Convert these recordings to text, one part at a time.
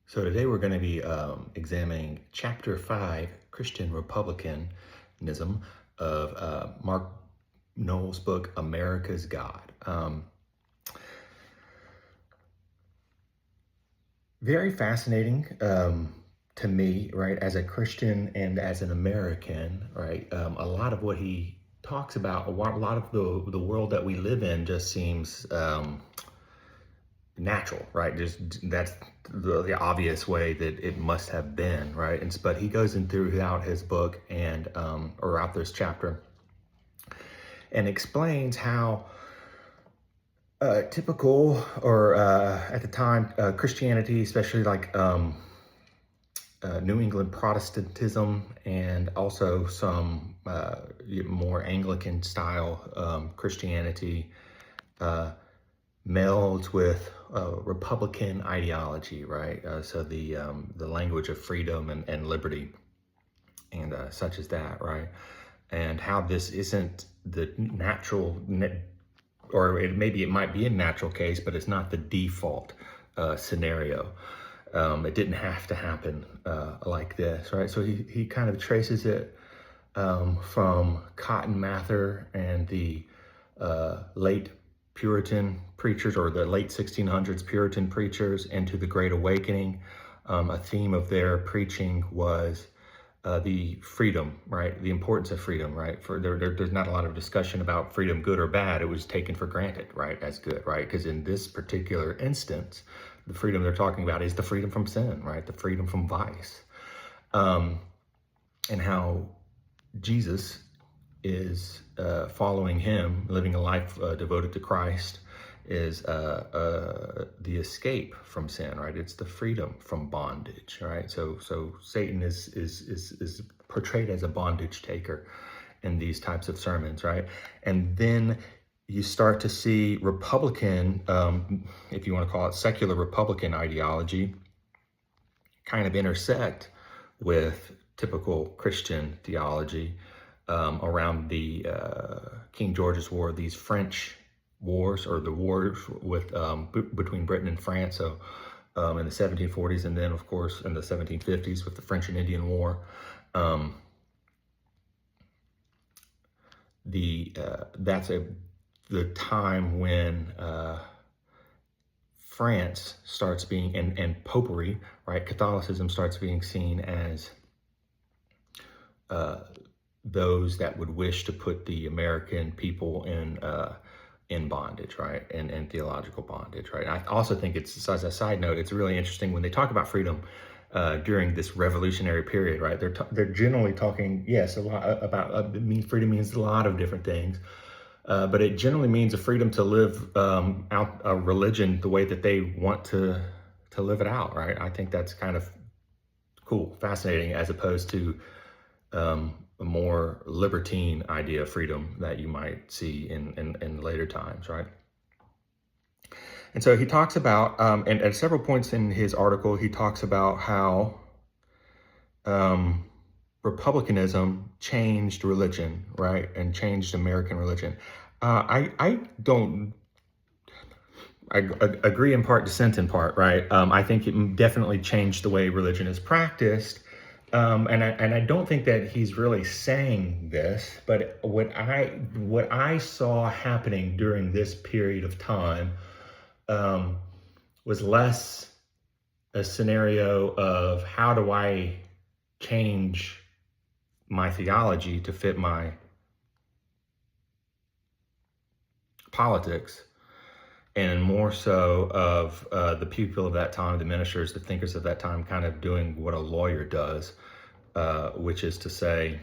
So today we're going to be examining Chapter 5, Christian Republicanism of Mark Noll's book, America's God. Very fascinating to me, right, as a Christian and as an American, right? A lot of what he talks about, a lot of the world that we live in just seems natural, right? Just that's the obvious way that it must have been, right? And but he goes in throughout his book and or out this chapter and explains how typical or at the time Christianity, especially like New England Protestantism and also some more Anglican style Christianity melds with Republican ideology, right? So the language of freedom and liberty and such as that, right? And how this isn't the natural, or maybe it might be a natural case, but it's not the default scenario. It didn't have to happen like this, right? So he kind of traces it from Cotton Mather and the late Puritan preachers, or the late 1600s Puritan preachers, into the Great Awakening. A theme of their preaching was the freedom, right? The importance of freedom, right? There's not a lot of discussion about freedom, good or bad. It was taken for granted, right, as good, right? Because in this particular instance, the freedom they're talking about is the freedom from sin, right? The freedom from vice, and how Jesus is following him, living a life devoted to Christ, is the escape from sin, right? It's the freedom from bondage, right? So Satan is portrayed as a bondage taker in these types of sermons, right? And then you start to see Republican, if you want to call it secular Republican ideology, kind of intersect with typical Christian theology around the King George's War, these French wars, or the wars with between Britain and France. So in the 1740s, and then of course in the 1750s with the French and Indian War. That's the time when France starts being, and popery, right? Catholicism starts being seen as those that would wish to put the American people in bondage, right? And theological bondage, right? I also think it's, as a side note, it's really interesting when they talk about freedom during this revolutionary period, right? They're generally talking, yes, a lot about freedom means a lot of different things. But it generally means a freedom to live out a religion the way that they want to live it out, right? I think that's kind of cool, fascinating, as opposed to a more libertine idea of freedom that you might see in later times, right? And so he talks about, and at several points in his article, he talks about how republicanism changed religion, right? And changed American religion. I agree in part, dissent in part, right? I think it definitely changed the way religion is practiced. And I don't think that he's really saying this, but what I saw happening during this period of time was less a scenario of how do I change my theology to fit my politics, and more so of the people of that time, the ministers, the thinkers of that time, kind of doing what a lawyer does, which is to say,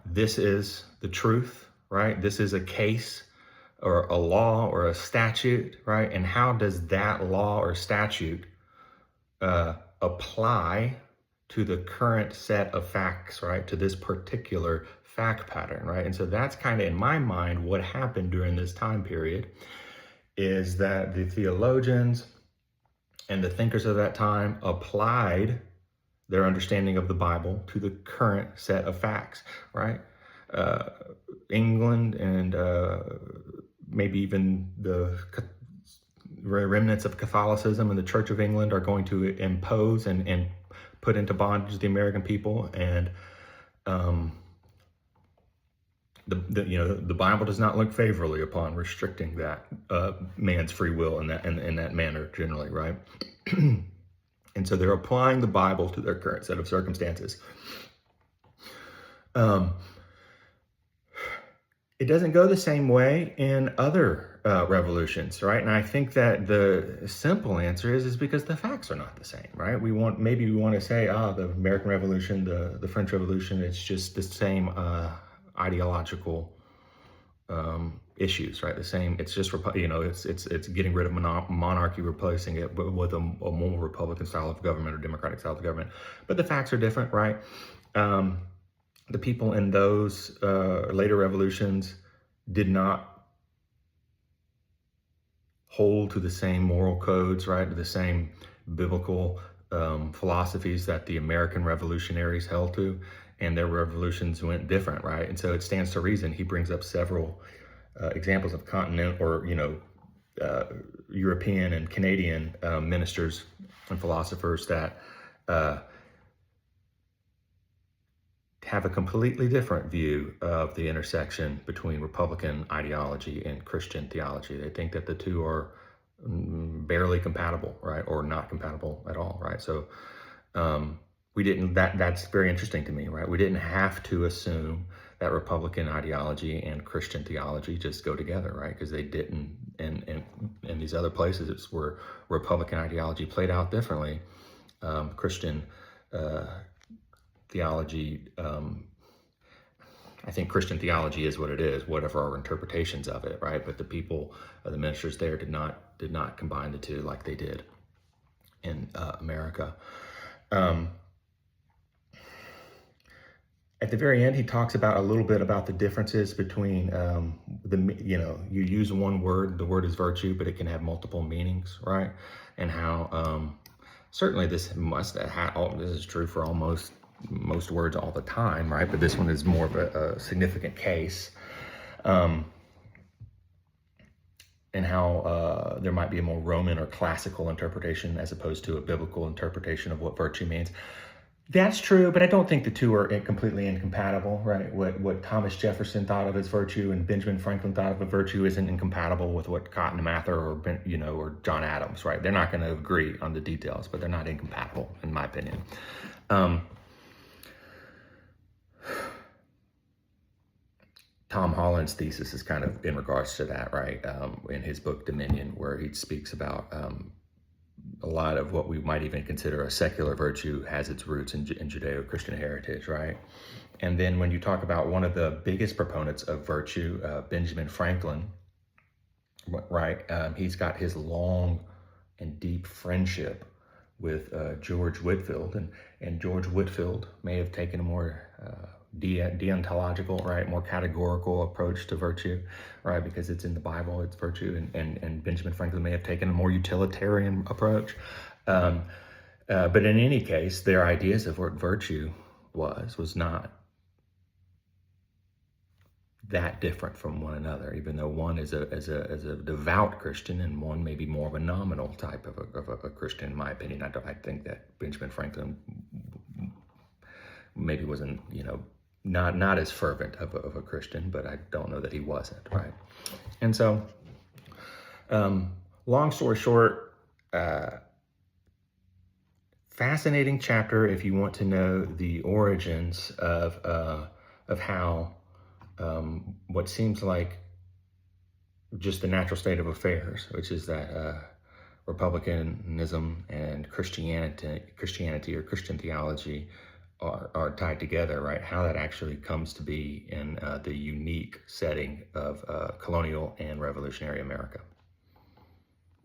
this is the truth, right? This is a case or a law or a statute, right? And how does that law or statute apply to the current set of facts, right? To this particular fact pattern, right? And so that's kind of, in my mind, what happened during this time period, is that the theologians and the thinkers of that time applied their understanding of the Bible to the current set of facts, right? England and maybe even the remnants of Catholicism and the Church of England are going to impose and put into bondage the American people. And the Bible does not look favorably upon restricting that man's free will in that manner generally, right? And so they're applying the Bible to their current set of circumstances. It doesn't go the same way in other revolutions, right? And I think that the simple answer is because the facts are not the same, right? Maybe we want to say, the American Revolution, the French Revolution, it's just the same ideological issues, right? The same. It's just it's getting rid of monarchy, replacing it with a more Republican style of government or Democratic style of government. But the facts are different, right? The people in those later revolutions did not hold to the same moral codes, right? To the same biblical philosophies that the American revolutionaries held to, and their revolutions went different, right? And so it stands to reason. He brings up several examples of continental or European and Canadian ministers and philosophers that have a completely different view of the intersection between Republican ideology and Christian theology. They think that the two are barely compatible, right? Or not compatible at all, right? So that's very interesting to me, right? We didn't have to assume that Republican ideology and Christian theology just go together, right? Because they didn't, and in these other places, it's where Republican ideology played out differently. Christian theology, I think Christian theology is what it is, whatever our interpretations of it, right? But the people, the ministers there did not combine the two like they did in America. At the very end, he talks about a little bit about the differences between you use one word, the word is virtue, but it can have multiple meanings, right? And how certainly this is true for almost most words all the time, right? But this one is more of a significant case. And how there might be a more Roman or classical interpretation as opposed to a biblical interpretation of what virtue means. That's true, but I don't think the two are completely incompatible, right? What Thomas Jefferson thought of as virtue and Benjamin Franklin thought of as virtue isn't incompatible with what Cotton Mather or John Adams, right? They're not going to agree on the details, but they're not incompatible, in my opinion. Tom Holland's thesis is kind of in regards to that, right? In his book Dominion, where he speaks about a lot of what we might even consider a secular virtue has its roots in Judeo-Christian heritage, right? And then when you talk about one of the biggest proponents of virtue, Benjamin Franklin, right? He's got his long and deep friendship with George Whitefield, and George Whitefield may have taken a more deontological, right, more categorical approach to virtue, right, because it's in the Bible, it's virtue, and Benjamin Franklin may have taken a more utilitarian approach. But in any case, their ideas of what virtue was not that different from one another, even though one is a devout Christian and one may be more of a nominal type of a Christian, in my opinion. I think that Benjamin Franklin maybe wasn't, not as fervent of a Christian, but I don't know that he wasn't, right? And so, long story short, fascinating chapter if you want to know the origins of how what seems like just the natural state of affairs, which is that Republicanism and Christianity or Christian theology are tied together, right? How that actually comes to be in the unique setting of colonial and revolutionary America.